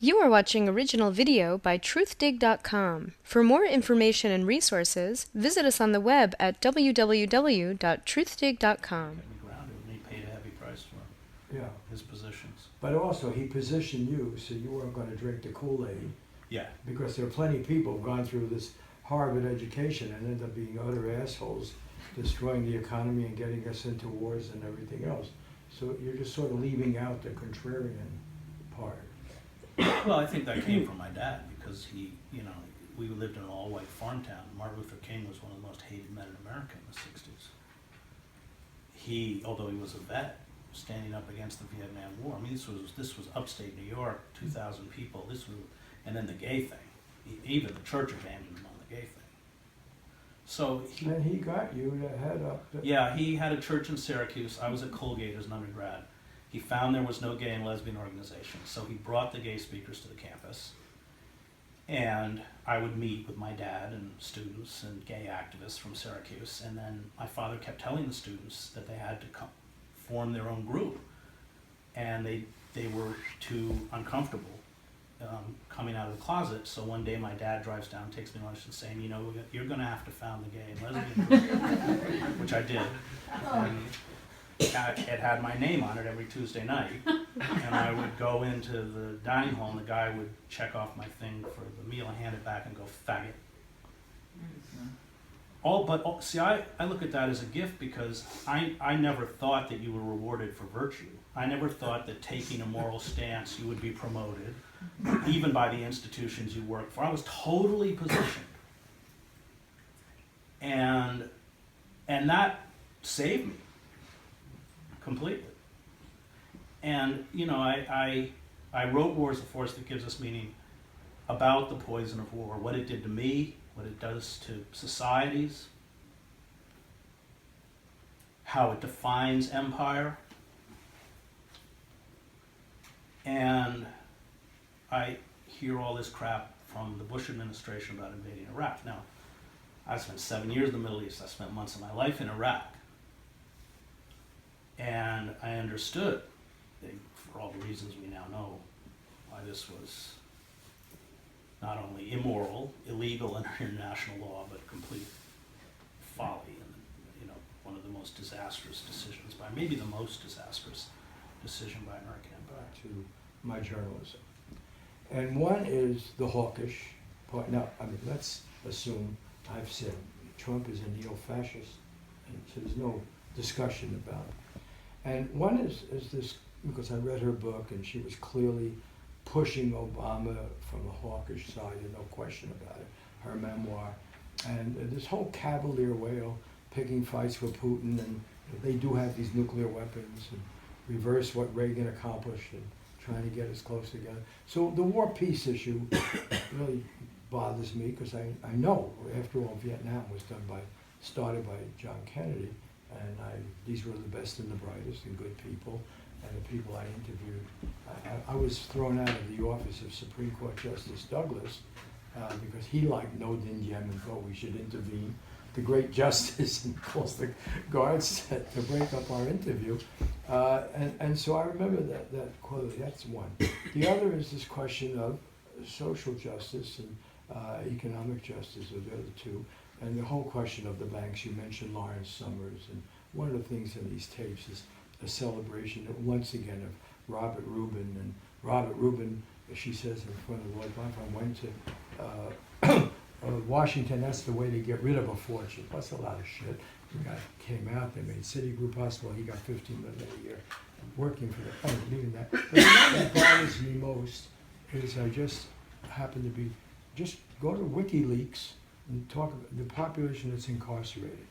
You are watching original video by truthdig.com. For more information and resources, visit us on the web at www.truthdig.com. Grounded, and he paid a heavy price for his positions. But also, he positioned you so you weren't going to drink the Kool-Aid. Yeah. Because there are plenty of people who've gone through this Harvard education and end up being utter assholes, destroying the economy and getting us into wars and everything else. So you're just sort of leaving out the contrarian part. Well, I think that came from my dad because he, we lived in an all-white farm town. Martin Luther King was one of the most hated men in America in the 60s. He, although he was a vet, standing up against the Vietnam War. I mean, this was upstate New York, 2,000 people. And then the gay thing. Even the church abandoned him on the gay thing. So he got you to head up. Yeah, he had a church in Syracuse. I was at Colgate as an undergrad. He found there was no gay and lesbian organization, so he brought the gay speakers to the campus. And I would meet with my dad and students and gay activists from Syracuse. And then my father kept telling the students that they had to form their own group. And they were too uncomfortable coming out of the closet. So one day my dad drives down, takes me to lunch and saying, you're going to have to found the gay and lesbian group, which I did. And it had my name on it every Tuesday night, and I would go into the dining hall and the guy would check off my thing for the meal and hand it back and go, faggot. See, I look at that as a gift because I never thought that you were rewarded for virtue. I never thought that taking a moral stance you would be promoted, even by the institutions you work for. I was totally positioned. And that saved me completely. And, I wrote War is a Force That Gives Us Meaning about the poison of war, what it did to me, what it does to societies, how it defines empire. And I hear all this crap from the Bush administration about invading Iraq. Now, I spent 7 years in the Middle East. I spent months of my life in Iraq. And I understood, for all the reasons we now know, why this was not only immoral, illegal under international law, but complete folly and one of the most disastrous decisions maybe the most disastrous decision by American empire. Back to my journalism. And one is the hawkish part. Now, let's assume I've said Trump is a neo-fascist, and so there's no discussion about it. And one is this, because I read her book and she was clearly pushing Obama from the hawkish side, no question about it, her memoir. And this whole cavalier way of picking fights for Putin, and they do have these nuclear weapons, and reverse what Reagan accomplished and trying to get us close together. So the war-peace issue really bothers me because I know, after all, Vietnam was started by John Kennedy, and these were the best and the brightest and good people, and the people I interviewed. I was thrown out of the office of Supreme Court Justice Douglas because he liked no din diem and thought we should intervene. The great justice and calls the guards to break up our interview. And so I remember that quote. That's one. The other is this question of social justice and economic justice are the other two. And the whole question of the banks. You mentioned Lawrence Summers, and one of the things in these tapes is a celebration, once again, of Robert Rubin. And Robert Rubin, she says in front of Lord Bonfim, went to Washington. That's the way to get rid of a fortune. That's a lot of shit. The guy came out, they made Citigroup possible. He got $15 million a year working for the leaving that. But the one that bothers me most is I just happen to be, just go to WikiLeaks and talk about the population that's incarcerated.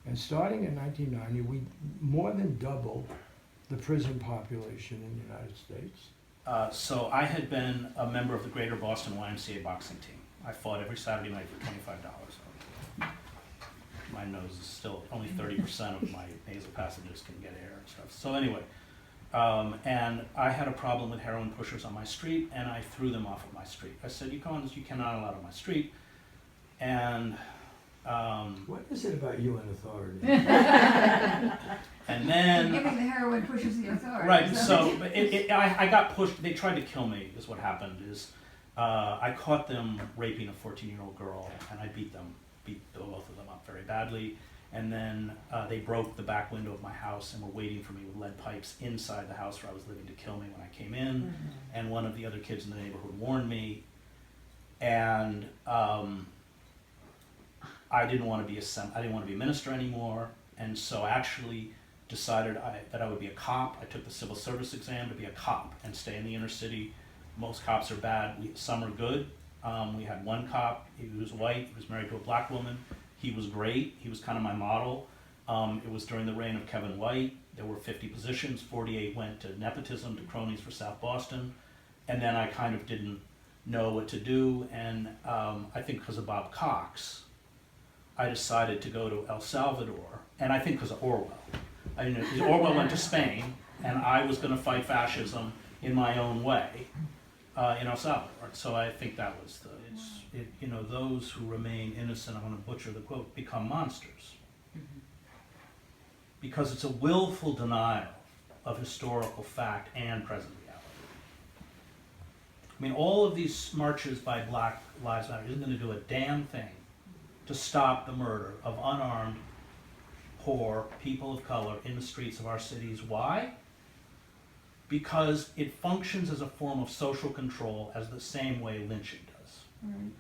And starting in 1990, we more than doubled the prison population in the United States. So I had been a member of the Greater Boston YMCA boxing team. I fought every Saturday night for $25. My nose is still, only 30% of my nasal passages can get air and stuff. So anyway, and I had a problem with heroin pushers on my street, and I threw them off of my street. I said, you cannot allow it on my street. And What is it about you and authority? and then Giving the heroin pushes the authority. right. So I got pushed. They tried to kill me. Is what happened. Is I caught them raping a 14-year-old girl, and I beat both of them up very badly. And then they broke the back window of my house and were waiting for me with lead pipes inside the house where I was living to kill me when I came in. Mm-hmm. And one of the other kids in the neighborhood warned me. And I didn't want to be a minister anymore, and so I actually decided that I would be a cop. I took the civil service exam to be a cop and stay in the inner city. Most cops are bad. Some are good. We had one cop. He was white. He was married to a black woman. He was great. He was kind of my model. It was during the reign of Kevin White. There were 50 positions. 48 went to nepotism, to cronies for South Boston, and then I kind of didn't know what to do, and I think because of Bob Cox, I decided to go to El Salvador, and I think because of Orwell. Orwell went to Spain, and I was going to fight fascism in my own way in El Salvador. So I think that was those who remain innocent, I'm going to butcher the quote, become monsters. Because it's a willful denial of historical fact and present reality. I mean, all of these marches by Black Lives Matter isn't going to do a damn thing to stop the murder of unarmed, poor people of color in the streets of our cities. Why? Because it functions as a form of social control as the same way lynching does. Right.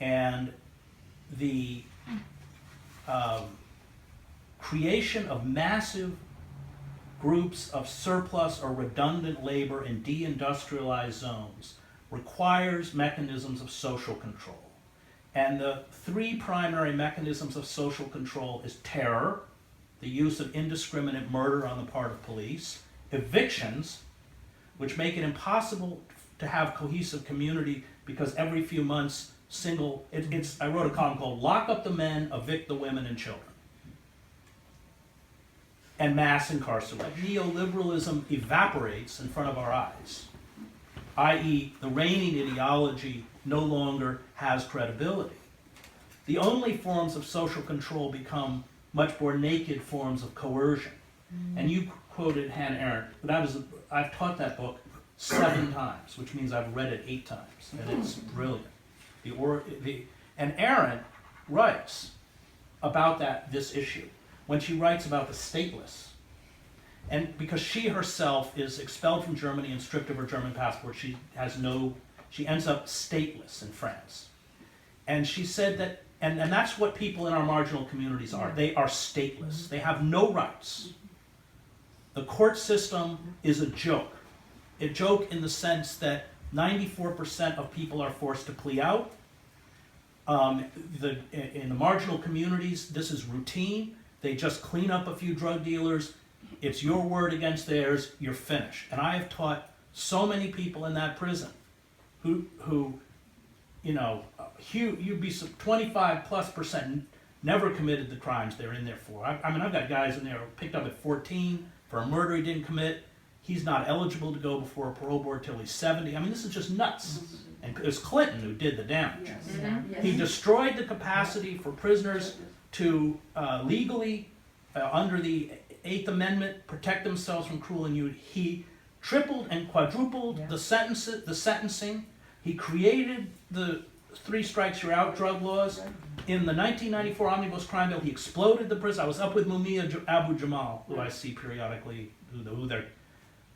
And the creation of massive groups of surplus or redundant labor in deindustrialized zones requires mechanisms of social control. And the three primary mechanisms of social control is terror, the use of indiscriminate murder on the part of police, evictions, which make it impossible to have cohesive community because every few months I wrote a column called Lock Up the Men, Evict the Women and Children. And mass incarceration. Neoliberalism evaporates in front of our eyes, i.e. the reigning ideology no longer has credibility. The only forms of social control become much more naked forms of coercion. And you quoted Hannah Arendt, but I've taught that book 7 times, which means I've read it 8 times, and it's brilliant. And Arendt writes about this issue when she writes about the stateless. And because she herself is expelled from Germany and stripped of her German passport, she ends up stateless in France. And she said that, and that's what people in our marginal communities are. They are stateless. They have no rights. The court system is a joke. A joke in the sense that 94% of people are forced to plea out. In the marginal communities, this is routine. They just clean up a few drug dealers. It's your word against theirs. You're finished. And I have taught so many people in that prison who you'd be 25+% never committed the crimes they're in there for. I mean, I've got guys in there who picked up at 14 for a murder he didn't commit. He's not eligible to go before a parole board till he's 70. I mean, this is just nuts. And it was Clinton who did the damage. Yes. Mm-hmm. Yes. He destroyed the capacity for prisoners to legally, under the 8th Amendment, protect themselves from cruel injury. He tripled and quadrupled the sentencing. He created the 3 strikes you're out drug laws. In the 1994 Omnibus Crime Bill, he exploded the prison. I was up with Mumia Abu Jamal, who I see periodically, who they're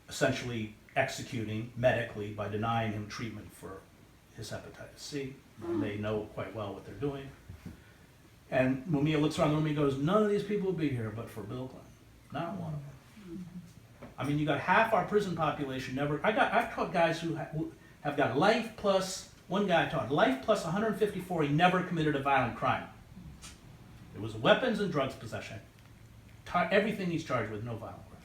essentially executing medically by denying him treatment for his hepatitis C. And they know quite well what they're doing. And Mumia looks around the room and he goes, none of these people would be here but for Bill Clinton. Not one of them. I mean, you got half our prison population I've taught guys who have got life plus, one guy I taught, life plus 154, he never committed a violent crime. It was weapons and drugs possession. Everything he's charged with, no violent crime.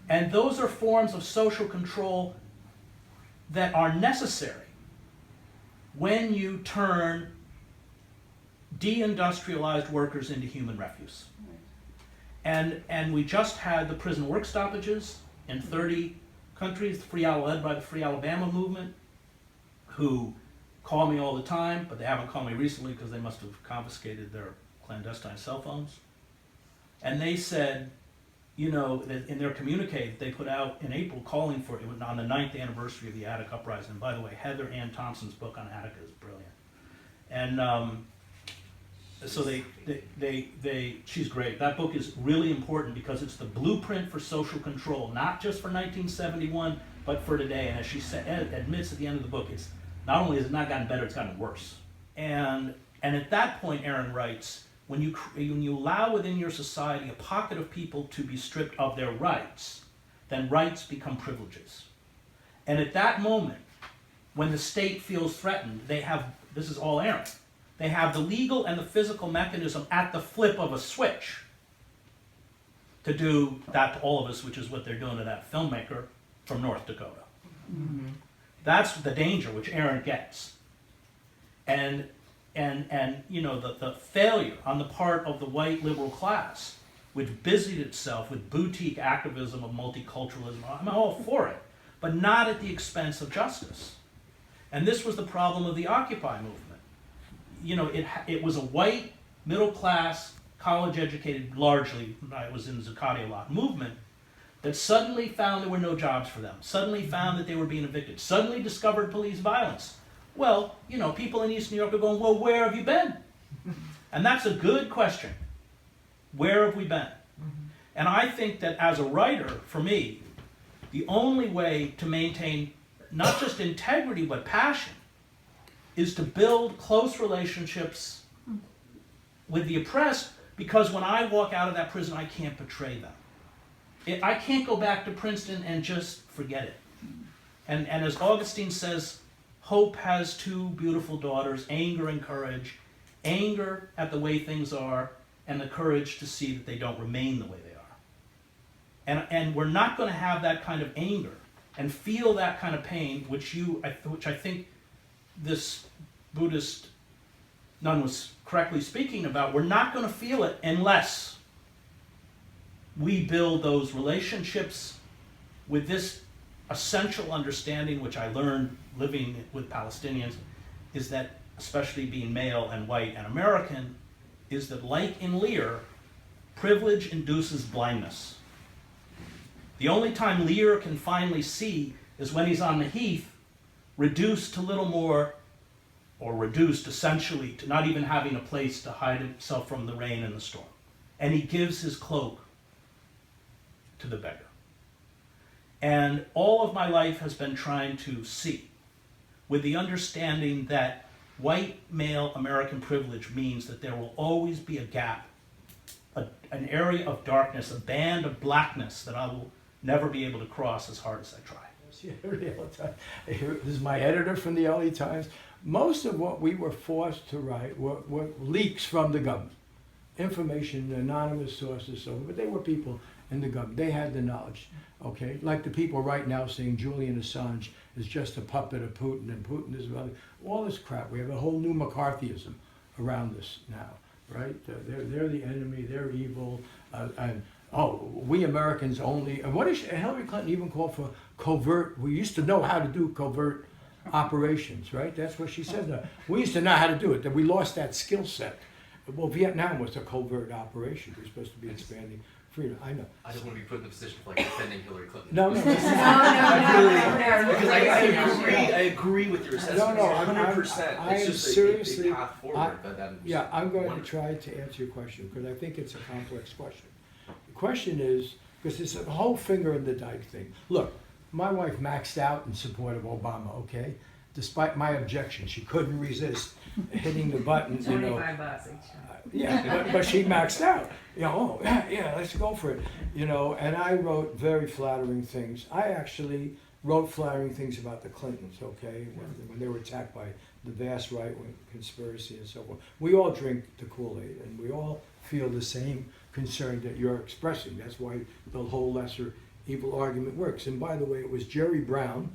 And those are forms of social control that are necessary when you turn deindustrialized workers into human refuse. And we just had the prison work stoppages in 30 countries, led by the Free Alabama movement, who call me all the time, but they haven't called me recently because they must have confiscated their clandestine cell phones. And they said, you know, that in their communique they put out in April calling for it on the 9th anniversary of the Attic Uprising. And by the way, Heather Ann Thompson's book on Attica is brilliant. And so she's great. That book is really important because it's the blueprint for social control, not just for 1971, but for today. And as she admits at the end of the book, it's not only has it not gotten better, it's gotten worse. And at that point, Aaron writes, when you allow within your society a pocket of people to be stripped of their rights, then rights become privileges. And at that moment, when the state feels threatened, they have, this is all Aaron, they have the legal and the physical mechanism at the flip of a switch to do that to all of us, which is what they're doing to that filmmaker from North Dakota. Mm-hmm. That's the danger which Aaron gets. And you know, the failure on the part of the white liberal class, which busied itself with boutique activism of multiculturalism, I'm all for it, but not at the expense of justice. And this was the problem of the Occupy movement. You know, it was a white, middle class, college educated, largely, I was in Zuccotti a lot, movement that suddenly found there were no jobs for them, suddenly found that they were being evicted, suddenly discovered police violence. Well, you know, people in East New York are going, well, where have you been? And that's a good question. Where have we been? Mm-hmm. And I think that as a writer, for me, the only way to maintain not just integrity, but passion, is to build close relationships with the oppressed, because when I walk out of that prison, I can't betray them. I can't go back to Princeton and just forget it. And as Augustine says, hope has two beautiful daughters, anger and courage. Anger at the way things are, and the courage to see that they don't remain the way they are. And we're not going to have that kind of anger and feel that kind of pain, which I think this Buddhist nun was correctly speaking about. We're not going to feel it unless we build those relationships with this essential understanding, which I learned living with Palestinians, is that, especially being male and white and American, is that, like in Lear, privilege induces blindness. The only time Lear can finally see is when he's on the heath, reduced to little more, or reduced essentially to not even having a place to hide himself from the rain and the storm. And he gives his cloak to the beggar. And all of my life has been trying to see, with the understanding that white male American privilege means that there will always be a gap, an area of darkness, a band of blackness that I will never be able to cross as hard as I try. This is my editor from the LA Times. Most of what we were forced to write were leaks from the government. Information, anonymous sources, but they were people in the government. They had the knowledge, okay? Like the people right now saying Julian Assange is just a puppet of Putin, and Putin is all this crap. We have a whole new McCarthyism around this now, right? They're the enemy, they're evil, and we Americans only, and what is Hillary Clinton even called for covert, we used to know how to do covert operations, right? That's what she said. We used to know how to do it, that we lost that skill set. Well, Vietnam was a covert operation. We're supposed to be expanding freedom. I know. I don't want to be put in the position of like defending Hillary Clinton. No. Because I agree with your assessment. No, 100%. I it's am just seriously, a path forward. I'm going to try to answer your question because I think it's a complex question. The question is, because it's a whole finger in the dike thing. Look, my wife maxed out in support of Obama, okay? Despite my objection, she couldn't resist hitting the button, $25 each time. But she maxed out. Let's go for it. And I wrote very flattering things. I actually wrote flattering things about the Clintons, okay? When they were attacked by the vast right-wing conspiracy and so forth. We all drink the Kool-Aid, and we all feel the same concern that you're expressing. That's why the whole lesser evil argument works. And by the way, it was Jerry Brown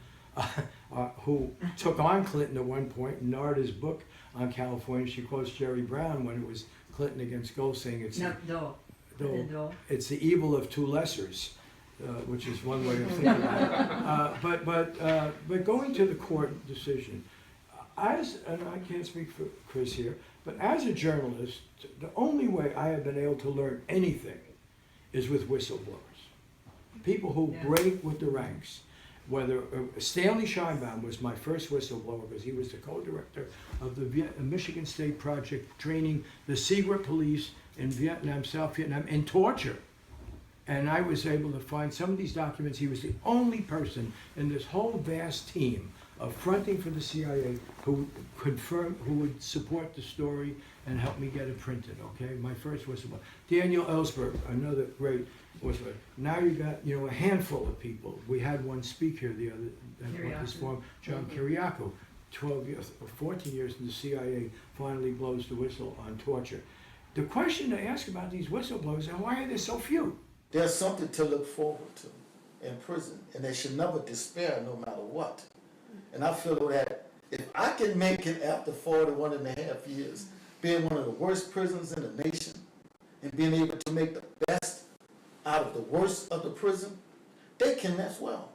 who took on Clinton at one point. In Narda's book on California, she quotes Jerry Brown when it was Clinton against Gold, saying it's it's the evil of two lessers, which is one way of thinking about it. But going to the court decision, and I can't speak for Chris here, but as a journalist, the only way I have been able to learn anything is with whistleblowers. People who break with the ranks. Whether Stanley Scheinbaum was my first whistleblower because he was the co-director of the Michigan State Project training the secret police in Vietnam, South Vietnam, in torture. And I was able to find some of these documents. He was the only person in this whole vast team of fronting for the CIA who would support the story and help me get it printed, okay? My first whistleblower. Daniel Ellsberg, another great whistleblower. Now you got, a handful of people. We had one speak here the other, at this forum, John Kiriakou, 12 years, or 14 years in the CIA, finally blows the whistle on torture. The question to ask about these whistleblowers is why are there so few? There's something to look forward to in prison, and they should never despair no matter what. And I feel that if I can make it after 41 and a half years, being one of the worst prisons in the nation, and being able to make the best out of the worst of the prison, they can as well.